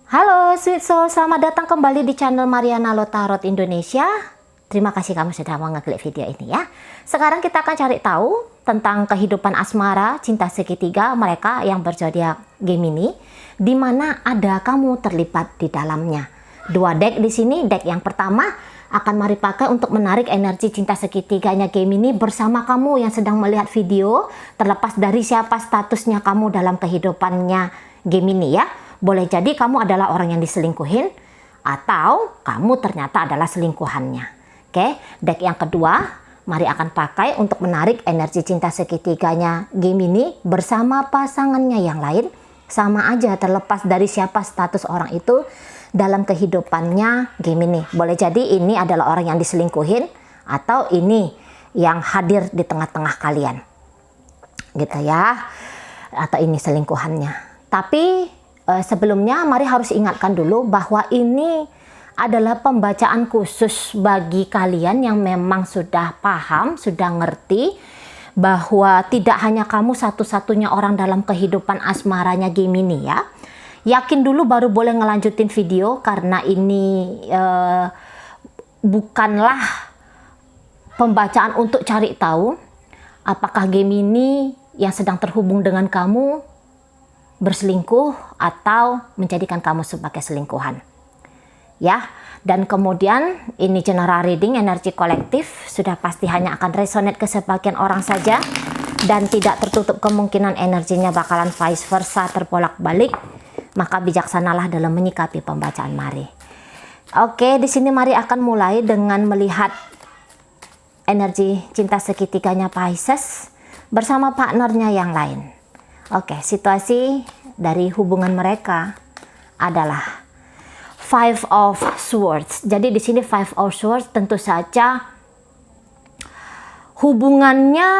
Halo Sweet Soul, selamat datang kembali di channel Mariana Lotarot Indonesia. Terima kasih kamu sudah mau ngeklik video ini ya. Sekarang kita akan cari tahu tentang kehidupan asmara, cinta segitiga mereka yang berzodiak Gemini, di mana ada kamu terlibat di dalamnya. Dua deck di sini. Deck yang pertama akan Mari pakai untuk menarik energi cinta segitiganya Gemini bersama kamu yang sedang melihat video, terlepas dari siapa statusnya kamu dalam kehidupannya Gemini ya. Boleh jadi kamu adalah orang yang diselingkuhin, atau kamu ternyata adalah selingkuhannya. Oke, deck yang kedua, Mari akan pakai untuk menarik energi cinta segitiganya Gemini bersama pasangannya yang lain. Sama aja, terlepas dari siapa status orang itu dalam kehidupannya Gemini. Boleh jadi ini adalah orang yang diselingkuhin, atau ini yang hadir di tengah-tengah kalian. Gitu ya. Atau ini selingkuhannya. Tapi sebelumnya Mari harus ingatkan dulu bahwa ini adalah pembacaan khusus bagi kalian yang memang sudah paham, sudah ngerti bahwa tidak hanya kamu satu-satunya orang dalam kehidupan asmaranya Gemini ya. Yakin dulu baru boleh ngelanjutin video, karena ini bukanlah pembacaan untuk cari tahu apakah Gemini yang sedang terhubung dengan kamu berselingkuh atau menjadikan kamu sebagai selingkuhan ya. Dan kemudian ini general reading energi kolektif, sudah pasti hanya akan resonate ke sebagian orang saja dan tidak tertutup kemungkinan energinya bakalan vice versa, terbolak balik. Maka bijaksanalah dalam menyikapi pembacaan Mari. Oke, di sini Mari akan mulai dengan melihat energi cinta segitiganya Pisces bersama partnernya yang lain. Oke, situasi dari hubungan mereka adalah Five of Swords. Jadi di sini Five of Swords tentu saja hubungannya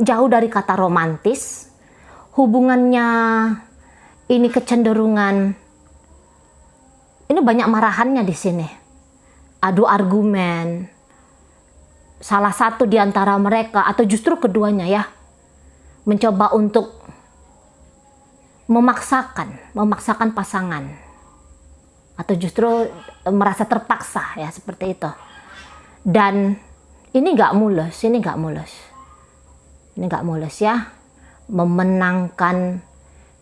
jauh dari kata romantis. Hubungannya ini kecenderungan, ini banyak marahannya di sini. Adu argumen. Salah satu di antara mereka atau justru keduanya ya, mencoba untuk memaksakan pasangan, atau justru merasa terpaksa ya, seperti itu. Dan ini nggak mulus ya, memenangkan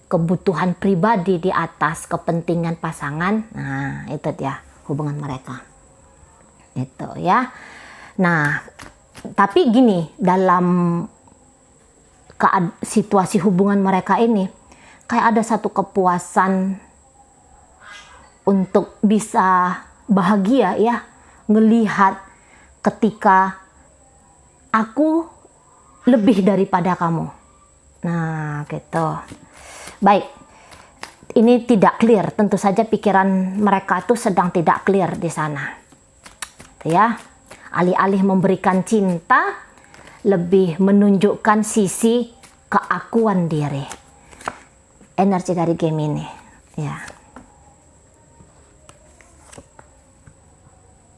kebutuhan pribadi di atas kepentingan pasangan. Nah, itu dia hubungan mereka itu ya. Nah, tapi gini, dalam situasi hubungan mereka ini kayak ada satu kepuasan untuk bisa bahagia ya, ngelihat ketika aku lebih daripada kamu. Nah, gitu. Baik, ini tidak clear. Tentu saja pikiran mereka tuh sedang tidak clear di sana. Ya, alih-alih memberikan cinta, lebih menunjukkan sisi keakuan diri. Energi dari Gemini, ya.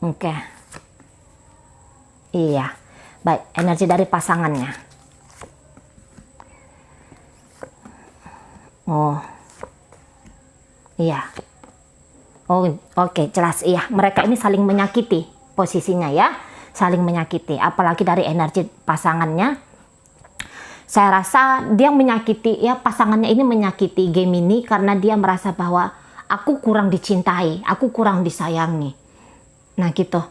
Oke. Iya. Baik, energi dari pasangannya. Oh. Iya. Oh, oke, jelas. Iya, mereka ini saling menyakiti posisinya ya. Saling menyakiti, apalagi dari energi pasangannya. Saya rasa dia menyakiti ya, pasangannya ini menyakiti Gemini karena dia merasa bahwa aku kurang dicintai, aku kurang disayangi. Nah, gitu.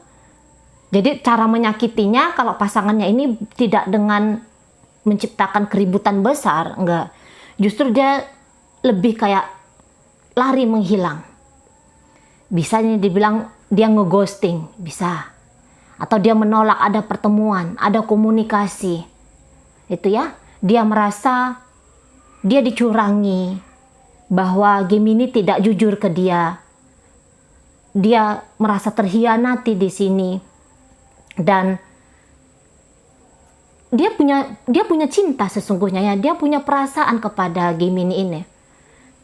Jadi cara menyakitinya kalau pasangannya ini tidak dengan menciptakan keributan besar, enggak. Justru dia lebih kayak lari menghilang. Bisa nih dibilang dia ngeghosting, bisa. Atau dia menolak ada pertemuan, ada komunikasi. Itu ya, dia merasa dia dicurangi, bahwa Gemini tidak jujur ke dia. Dia merasa terhianati di sini. Dan dia punya cinta sesungguhnya ya, dia punya perasaan kepada Gemini ini.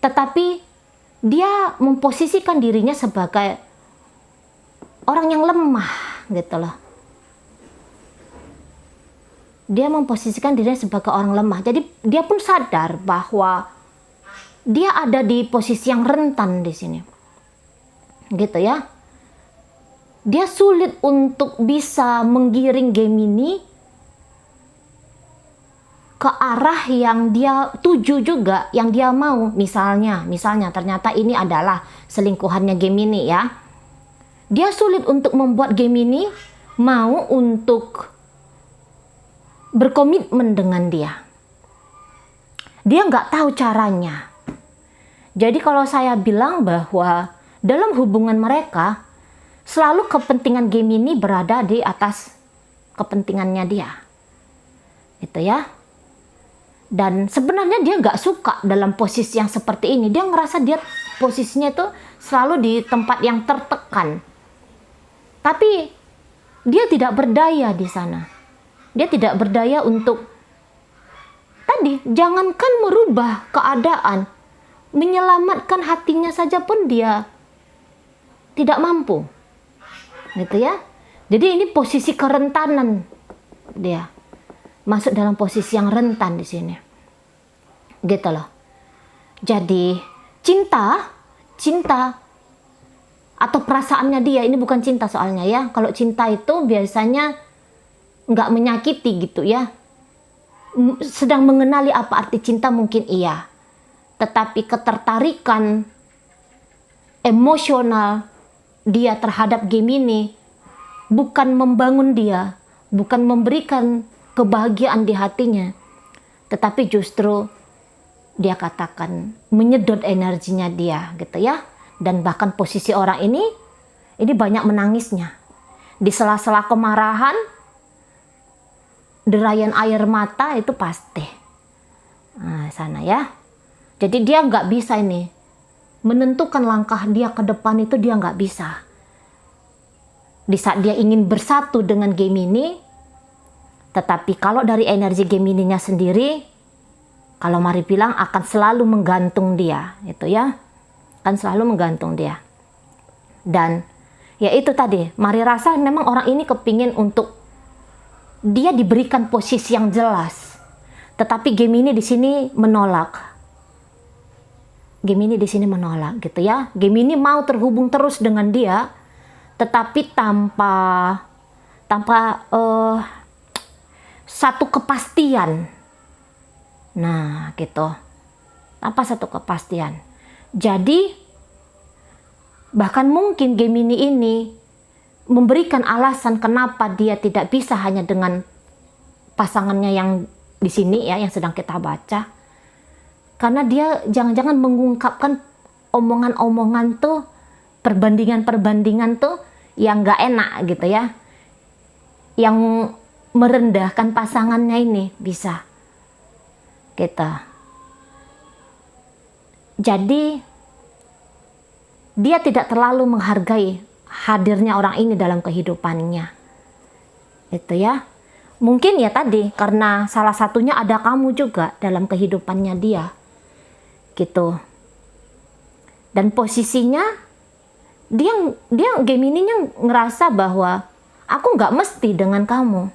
Tetapi dia memposisikan dirinya sebagai orang yang lemah gitu loh. Dia memposisikan dirinya sebagai orang lemah. Jadi dia pun sadar bahwa dia ada di posisi yang rentan di sini. Gitu ya. Dia sulit untuk bisa menggiring Gemini ke arah yang dia tuju juga, yang dia mau. Misalnya ternyata ini adalah selingkuhannya Gemini ya. Dia sulit untuk membuat Gemini mau untuk berkomitmen dengan dia. Dia nggak tahu caranya. Jadi kalau saya bilang bahwa dalam hubungan mereka, selalu kepentingan Gemini berada di atas kepentingannya dia. Gitu ya. Dan sebenarnya dia nggak suka dalam posisi yang seperti ini. Dia ngerasa dia posisinya itu selalu di tempat yang tertekan. Tapi dia tidak berdaya di sana. Dia tidak berdaya untuk tadi, jangankan merubah keadaan, menyelamatkan hatinya saja pun dia tidak mampu. Gitu ya. Jadi ini posisi kerentanan dia. Masuk dalam posisi yang rentan di sini. Gitu loh. Jadi cinta atau perasaannya dia, ini bukan cinta soalnya ya. Kalau cinta itu biasanya nggak menyakiti gitu ya. Sedang mengenali apa arti cinta mungkin iya. Tetapi ketertarikan emosional dia terhadap Gemini bukan membangun dia, bukan memberikan kebahagiaan di hatinya, tetapi justru dia katakan menyedot energinya dia gitu ya. Dan bahkan posisi orang ini banyak menangisnya. Di sela-sela kemarahan, derayan air mata itu pasti. Nah, sana ya. Jadi dia nggak bisa ini menentukan langkah dia ke depan, itu dia nggak bisa. Di saat dia ingin bersatu dengan Gemini, tetapi kalau dari energi Gemininya sendiri, kalau Mari bilang akan selalu menggantung dia, gitu ya, akan selalu menggantung dia. Dan ya itu tadi, Mari rasa memang orang ini kepingin untuk dia diberikan posisi yang jelas, tetapi Gemini di sini menolak. Gemini di sini menolak, gitu ya. Gemini mau terhubung terus dengan dia, tetapi tanpa satu kepastian. Nah, gitu. Tanpa satu kepastian. Jadi, bahkan mungkin Gemini ini memberikan alasan kenapa dia tidak bisa hanya dengan pasangannya yang di sini ya, yang sedang kita baca. Karena dia jangan-jangan mengungkapkan omongan-omongan tuh, perbandingan-perbandingan tuh yang gak enak gitu ya. Yang merendahkan pasangannya ini bisa. Gitu. Jadi dia tidak terlalu menghargai hadirnya orang ini dalam kehidupannya. Itu ya. Mungkin ya tadi karena salah satunya ada kamu juga dalam kehidupannya dia. Gitu. Dan posisinya dia Gemininya ngerasa bahwa aku nggak mesti dengan kamu.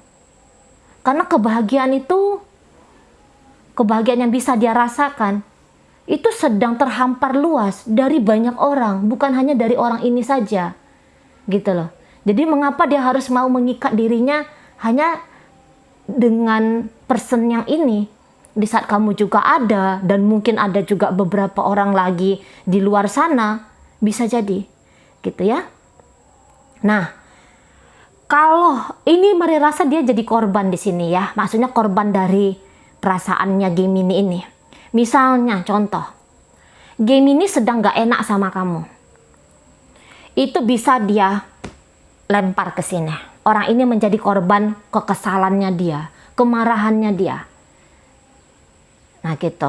Karena kebahagiaan itu, kebahagiaan yang bisa dia rasakan, itu sedang terhampar luas dari banyak orang, bukan hanya dari orang ini saja. Gitu loh. Jadi mengapa dia harus mau mengikat dirinya hanya dengan person yang ini? Di saat kamu juga ada, dan mungkin ada juga beberapa orang lagi di luar sana, bisa jadi. Gitu ya. Nah, kalau ini Mari rasa dia jadi korban di sini ya. Maksudnya korban dari perasaannya Gemini ini. Misalnya contoh, Gemini sedang gak enak sama kamu. Itu bisa dia lempar ke sini. Orang ini menjadi korban kekesalannya dia, kemarahannya dia. Nah gitu.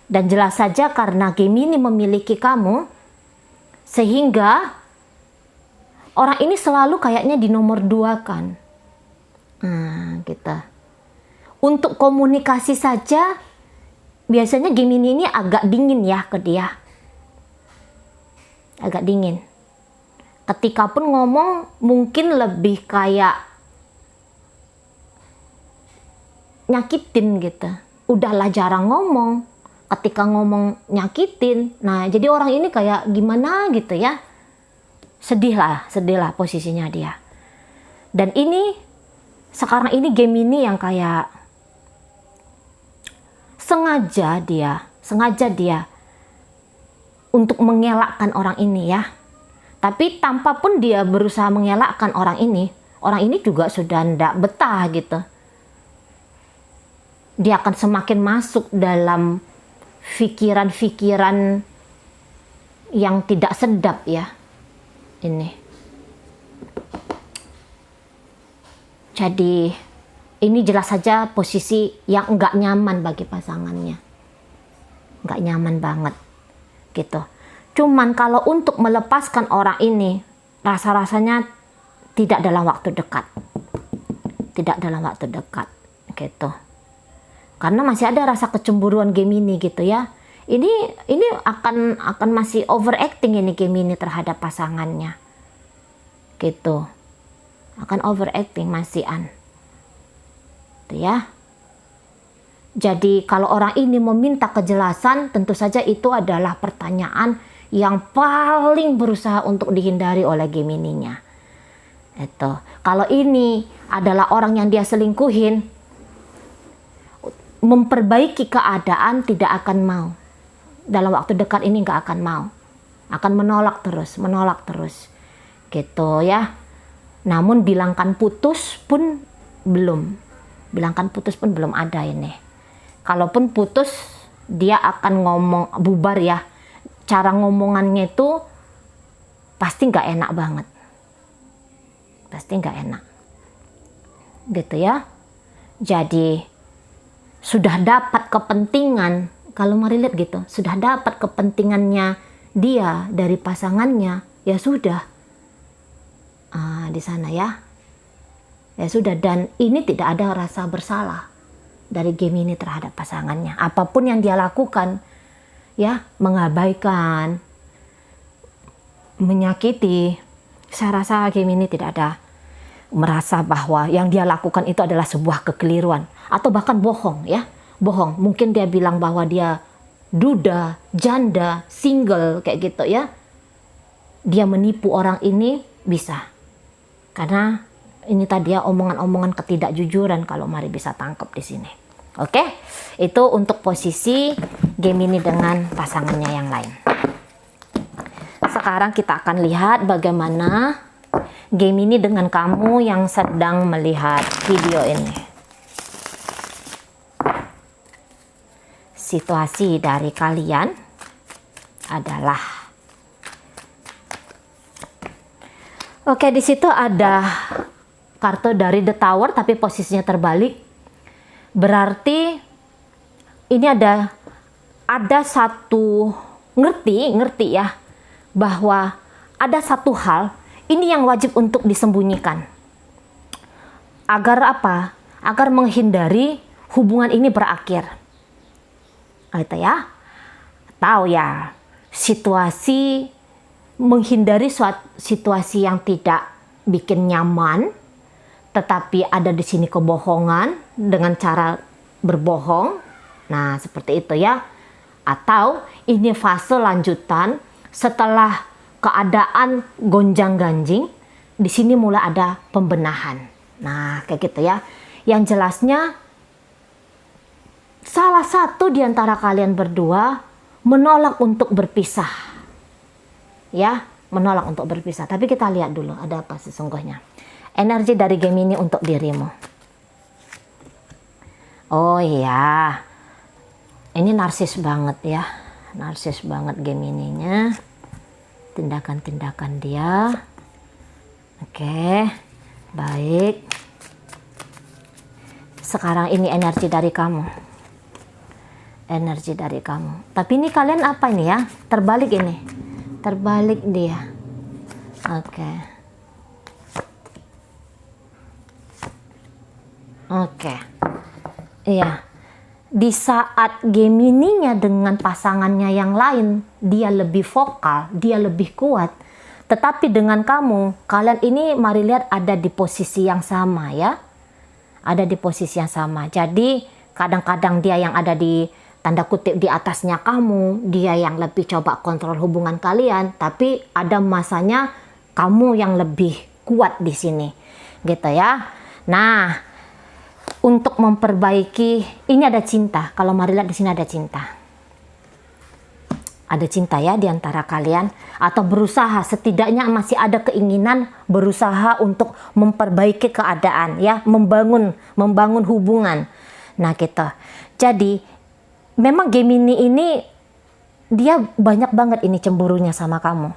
Dan jelas saja karena Gemini memiliki kamu, sehingga orang ini selalu kayaknya di nomor 2 kan. Nah gitu. Untuk komunikasi saja, biasanya Gemini ini agak dingin ya ke dia. Agak dingin. Ketika pun ngomong mungkin lebih kayak nyakitin gitu. Udahlah jarang ngomong, ketika ngomong nyakitin. Nah, jadi orang ini kayak gimana gitu ya. Sedih lah posisinya dia. Dan ini sekarang ini Gemini yang kayak sengaja dia untuk mengelakkan orang ini ya. Tapi tanpa pun dia berusaha mengelakkan orang ini juga sudah ndak betah gitu. Dia akan semakin masuk dalam pikiran-pikiran yang tidak sedap ya. Ini. Jadi ini jelas saja posisi yang enggak nyaman bagi pasangannya. Enggak nyaman banget gitu. Cuman kalau untuk melepaskan orang ini, rasa-rasanya tidak dalam waktu dekat. Tidak dalam waktu dekat gitu. Karena masih ada rasa kecemburuan Gemini gitu ya. Ini akan masih overacting ini Gemini terhadap pasangannya. Gitu. Akan overacting masihan. Tuh ya. Jadi kalau orang ini meminta kejelasan, tentu saja itu adalah pertanyaan yang paling berusaha untuk dihindari oleh Gemininya. Itu. Kalau ini adalah orang yang dia selingkuhin, memperbaiki keadaan tidak akan mau. Dalam waktu dekat ini nggak akan mau. Akan menolak terus. Gitu ya. Namun bilangkan putus pun belum. Bilangkan putus pun belum ada ini. Kalaupun putus, dia akan ngomong bubar ya. Cara ngomongannya itu pasti nggak enak banget. Pasti nggak enak. Gitu ya. Jadi sudah dapat kepentingan, kalau mari lihat gitu, sudah dapat kepentingannya dia dari pasangannya, ya sudah. Di sana ya. Ya sudah, dan ini tidak ada rasa bersalah dari Gemini terhadap pasangannya. Apapun yang dia lakukan, ya, mengabaikan, menyakiti, saya rasa Gemini tidak ada merasa bahwa yang dia lakukan itu adalah sebuah kekeliruan atau bahkan bohong ya. Bohong. Mungkin dia bilang bahwa dia duda, janda, single kayak gitu ya. Dia menipu orang ini bisa. Karena ini tadi ya omongan-omongan ketidakjujuran kalau mari bisa tangkap di sini. Oke, itu untuk posisi Gemini dengan pasangannya yang lain. Sekarang kita akan lihat bagaimana Gemini dengan kamu yang sedang melihat video ini. Situasi dari kalian adalah, oke, di situ ada kartu dari The Tower tapi posisinya terbalik. Berarti ini ada satu ngerti ya bahwa ada satu hal ini yang wajib untuk disembunyikan. Agar apa? Agar menghindari hubungan ini berakhir. Gitu ya. Tahu ya, situasi, menghindari suatu situasi yang tidak bikin nyaman, tetapi ada di sini kebohongan dengan cara berbohong. Nah, seperti itu ya. Atau ini fase lanjutan setelah keadaan gonjang-ganjing, di sini mulai ada pembenahan. Nah, kayak gitu ya. Yang jelasnya, salah satu di antara kalian berdua menolak untuk berpisah. Ya, menolak untuk berpisah. Tapi kita lihat dulu ada apa sesungguhnya. Energi dari Gemini untuk dirimu. Oh iya. Ini narsis banget ya. Narsis banget Gemininya. Tindakan-tindakan dia. Oke, baik. Sekarang ini energi dari kamu. Energi dari kamu. Tapi ini kalian apa ini ya? Terbalik ini. Terbalik dia. Oke. Oke. Iya. Di saat Gemininya dengan pasangannya yang lain, dia lebih vokal, dia lebih kuat. Tetapi dengan kamu, kalian ini mari lihat ada di posisi yang sama ya. Ada di posisi yang sama. Jadi kadang-kadang dia yang ada di tanda kutip di atasnya kamu, dia yang lebih coba kontrol hubungan kalian, tapi ada masanya kamu yang lebih kuat di sini, gitu ya. Nah, untuk memperbaiki, ini ada cinta. Kalau mari lihat di sini ada cinta. Ada cinta ya di antara kalian, atau berusaha, setidaknya masih ada keinginan berusaha untuk memperbaiki keadaan ya, membangun hubungan. Nah, gitu. Jadi memang Gemini ini dia banyak banget ini cemburunya sama kamu.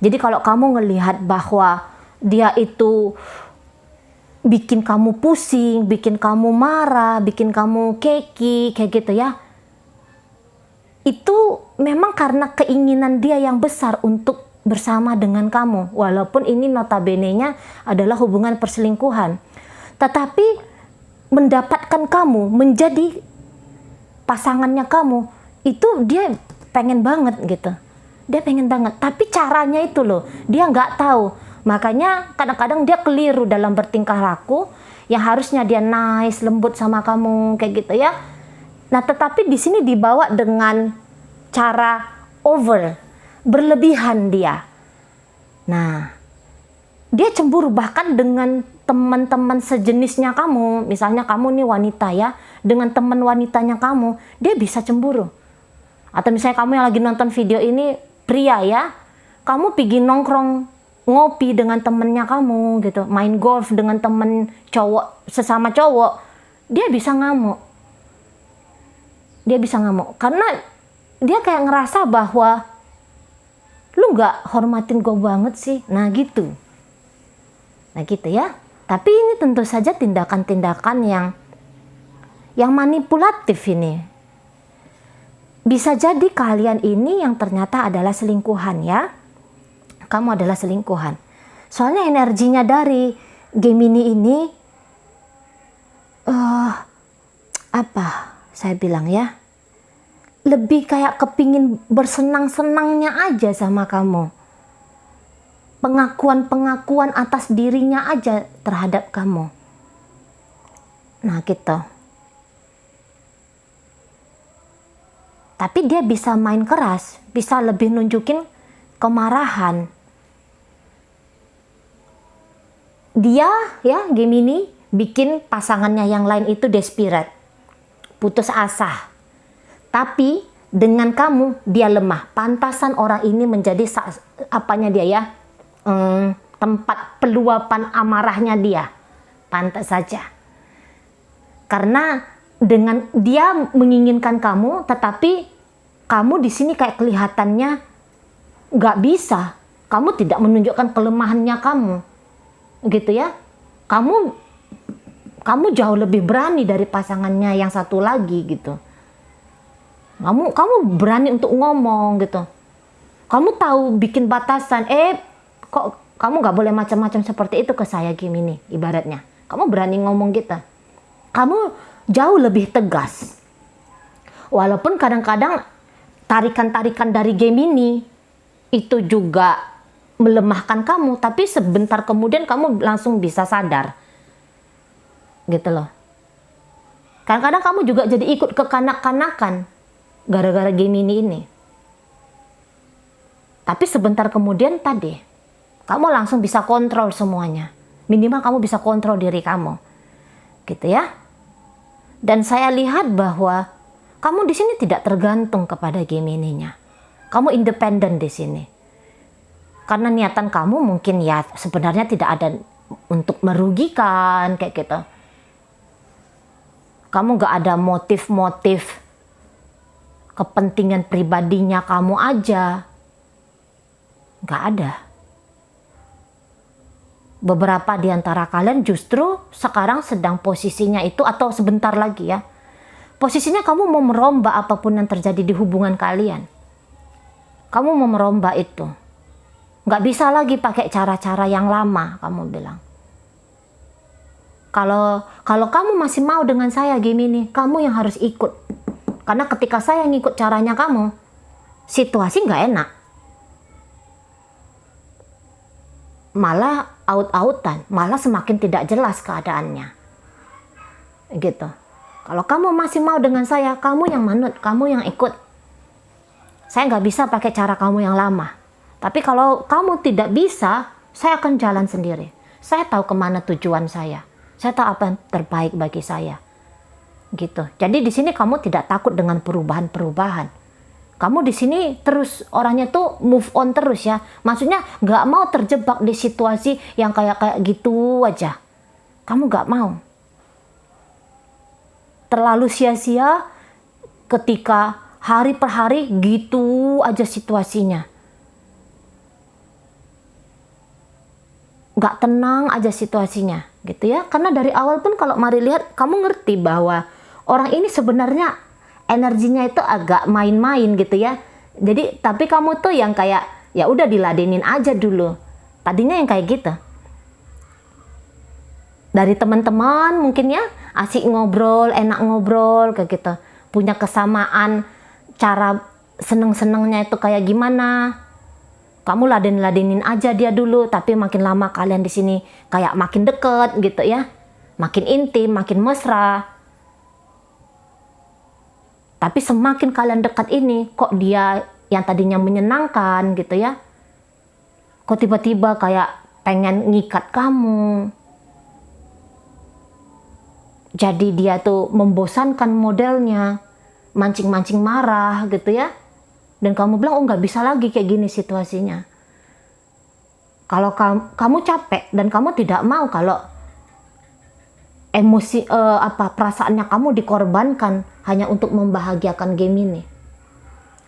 Jadi kalau kamu ngelihat bahwa dia itu bikin kamu pusing, bikin kamu marah, bikin kamu keki, kayak gitu ya, itu memang karena keinginan dia yang besar untuk bersama dengan kamu. Walaupun ini notabene-nya adalah hubungan perselingkuhan. Tetapi mendapatkan kamu menjadi pasangannya kamu, itu dia pengen banget gitu. Dia pengen banget, tapi caranya itu loh, dia nggak tahu. Makanya kadang-kadang dia keliru dalam bertingkah laku, yang harusnya dia nice, lembut sama kamu, kayak gitu ya. Nah, tetapi di sini dibawa dengan cara over, berlebihan dia. Nah, dia cemburu bahkan dengan teman-teman sejenisnya kamu. Misalnya kamu nih wanita ya, dengan teman wanitanya kamu, dia bisa cemburu. Atau misalnya kamu yang lagi nonton video ini pria ya, kamu pergi nongkrong ngopi dengan temennya kamu gitu, main golf dengan temen cowok, sesama cowok, dia bisa ngamuk. Dia bisa ngamuk karena dia kayak ngerasa bahwa lu nggak hormatin gue banget sih. Nah gitu ya. Tapi ini tentu saja tindakan-tindakan yang manipulatif ini. Bisa jadi kalian ini yang ternyata adalah selingkuhan ya. Kamu adalah selingkuhan. Soalnya energinya dari Gemini ini apa saya bilang ya, lebih kayak kepingin bersenang-senangnya aja sama kamu. Pengakuan-pengakuan atas dirinya aja terhadap kamu. Nah gitu. Tapi dia bisa main keras, bisa lebih nunjukin kemarahan. Dia ya Gemini bikin pasangannya yang lain itu desperate, putus asa. Tapi dengan kamu dia lemah. Pantasan orang ini menjadi apanya dia ya, tempat peluapan amarahnya dia. Pantas saja. Karena dengan dia menginginkan kamu, tetapi kamu di sini kayak kelihatannya nggak bisa. Kamu tidak menunjukkan kelemahannya kamu, gitu ya. Kamu jauh lebih berani dari pasangannya yang satu lagi gitu. Kamu berani untuk ngomong gitu. Kamu tahu bikin batasan. Kok kamu nggak boleh macam-macam seperti itu ke saya Gemini, ibaratnya. Kamu berani ngomong gitu. Kamu jauh lebih tegas. Walaupun kadang-kadang tarikan-tarikan dari Gemini itu juga melemahkan kamu, tapi sebentar kemudian kamu langsung bisa sadar. Gitu loh. Kadang-kadang kamu juga jadi ikut kekanak-kanakan gara-gara Gemini ini. Tapi sebentar kemudian tadi, kamu langsung bisa kontrol semuanya. Minimal kamu bisa kontrol diri kamu. Gitu ya. Dan saya lihat bahwa kamu di sini tidak tergantung kepada Gemininya. Kamu independen di sini. Karena niatan kamu mungkin ya sebenarnya tidak ada untuk merugikan kayak gitu. Kamu gak ada motif-motif kepentingan pribadinya kamu aja. Gak ada. Beberapa di antara kalian justru sekarang sedang posisinya itu, atau sebentar lagi ya, posisinya kamu mau merombak apapun yang terjadi di hubungan kalian. Kamu mau merombak itu. Gak bisa lagi pakai cara-cara yang lama, kamu bilang. Kalau kamu masih mau dengan saya Gemini, kamu yang harus ikut. Karena ketika saya ngikut caranya kamu, situasi nggak enak. Malah out-outan, malah semakin tidak jelas keadaannya. Gitu. Kalau kamu masih mau dengan saya, kamu yang manut, kamu yang ikut. Saya nggak bisa pakai cara kamu yang lama. Tapi kalau kamu tidak bisa, saya akan jalan sendiri. Saya tahu kemana tujuan saya. Saya tahu apa yang terbaik bagi saya. Gitu. Jadi di sini kamu tidak takut dengan perubahan-perubahan. Kamu di sini terus orangnya tuh move on terus ya. Maksudnya nggak mau terjebak di situasi yang kayak gitu aja. Kamu nggak mau. Terlalu sia-sia ketika hari per hari gitu aja situasinya. Nggak tenang aja situasinya gitu ya. Karena dari awal pun kalau mari lihat, kamu ngerti bahwa orang ini sebenarnya energinya itu agak main-main gitu ya. Jadi tapi kamu tuh yang kayak ya udah diladenin aja dulu. Tadinya yang kayak gitu. Dari teman-teman mungkin ya, asik ngobrol, enak ngobrol kayak gitu. Punya kesamaan cara seneng-senengnya itu kayak gimana. Kamu ladenin aja dia dulu, tapi makin lama kalian di sini kayak makin deket gitu ya. Makin intim, makin mesra. Tapi semakin kalian dekat ini, kok dia yang tadinya menyenangkan gitu ya. Kok tiba-tiba kayak pengen ngikat kamu. Jadi dia tuh membosankan modelnya, mancing-mancing marah gitu ya. Dan kamu bilang, oh nggak bisa lagi kayak gini situasinya. Kalau kamu capek dan kamu tidak mau kalau emosi perasaannya kamu dikorbankan hanya untuk membahagiakan Gemini.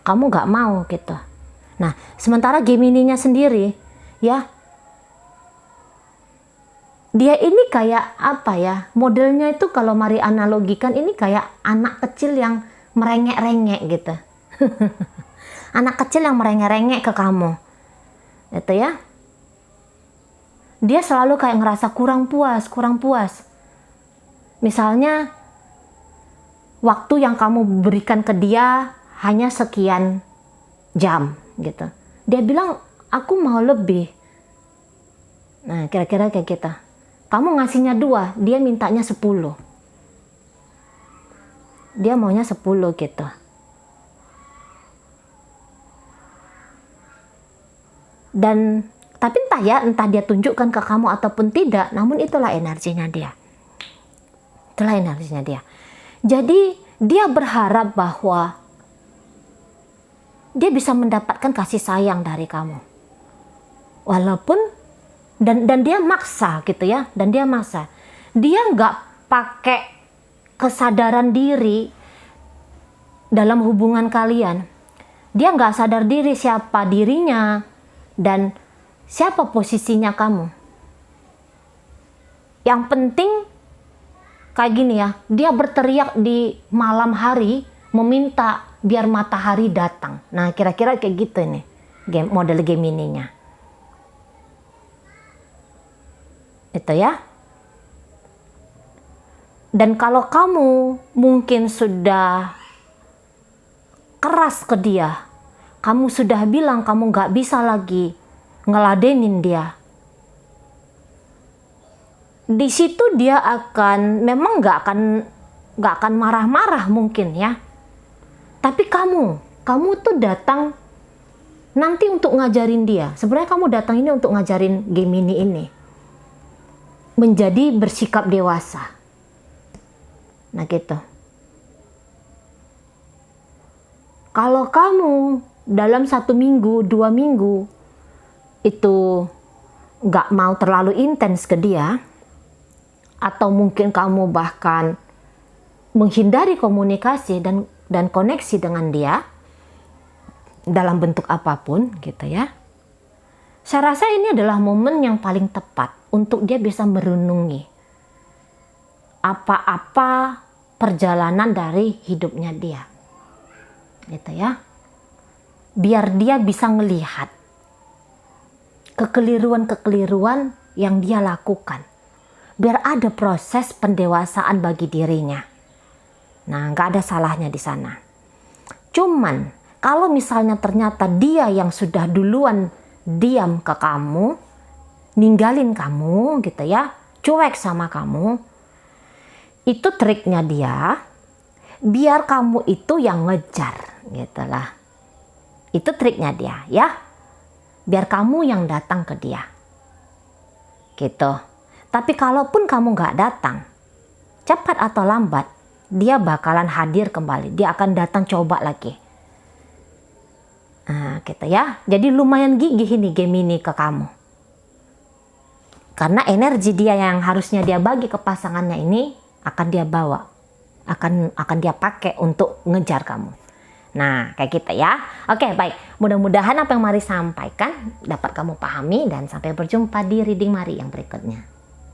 Kamu nggak mau gitu. Nah, sementara Gemininya sendiri ya, dia ini kayak apa ya, modelnya itu kalau mari analogikan ini kayak anak kecil yang merengek-rengek gitu. Anak kecil yang merengek-rengek ke kamu. Itu ya. Dia selalu kayak ngerasa kurang puas. Misalnya, waktu yang kamu berikan ke dia hanya sekian jam gitu. Dia bilang, aku mau lebih. Nah, kira-kira kayak gitu. Kamu ngasihnya 2, dia mintanya 10. Dia maunya 10 gitu. Dan tapi entah dia tunjukkan ke kamu ataupun tidak, namun itulah energinya dia. Itulah energinya dia. Jadi dia berharap bahwa dia bisa mendapatkan kasih sayang dari kamu. Walaupun dan dia maksa gitu ya, dan dia maksa. Dia nggak pakai kesadaran diri dalam hubungan kalian. Dia nggak sadar diri siapa dirinya dan siapa posisinya kamu. Yang penting kayak gini ya, dia berteriak di malam hari meminta biar matahari datang. Nah, kira-kira kayak gitu nih model Gemininya. Itu ya. Dan kalau kamu mungkin sudah keras ke dia, kamu sudah bilang kamu nggak bisa lagi ngeladenin dia. Di situ dia akan memang nggak akan marah-marah mungkin ya. Tapi kamu tuh datang nanti untuk ngajarin dia. Sebenarnya kamu datang ini untuk ngajarin Gemini ini menjadi bersikap dewasa. Nah gitu. Kalau kamu dalam 1 minggu, 2 minggu itu nggak mau terlalu intens ke dia, atau mungkin kamu bahkan menghindari komunikasi dan koneksi dengan dia dalam bentuk apapun gitu ya, saya rasa ini adalah momen yang paling tepat untuk dia bisa merenungi apa-apa perjalanan dari hidupnya dia gitu ya, biar dia bisa ngelihat kekeliruan-kekeliruan yang dia lakukan, biar ada proses pendewasaan bagi dirinya. Nah, nggak ada salahnya di sana. Cuman kalau misalnya ternyata dia yang sudah duluan diam ke kamu, ninggalin kamu gitu ya, cuek sama kamu, itu triknya dia biar kamu itu yang ngejar, gitulah. Itu triknya dia, ya. Biar kamu yang datang ke dia. Gitu. Tapi kalaupun kamu nggak datang, cepat atau lambat, dia bakalan hadir kembali. Dia akan datang coba lagi. Nah, gitu ya. Jadi lumayan gigih ini Gemini ke kamu. Karena energi dia yang harusnya dia bagi ke pasangannya ini akan dia bawa. Akan dia pakai untuk ngejar kamu. Nah, kayak gitu ya. Oke, baik. Mudah-mudahan apa yang Mari sampaikan dapat kamu pahami dan sampai berjumpa di reading Mari yang berikutnya.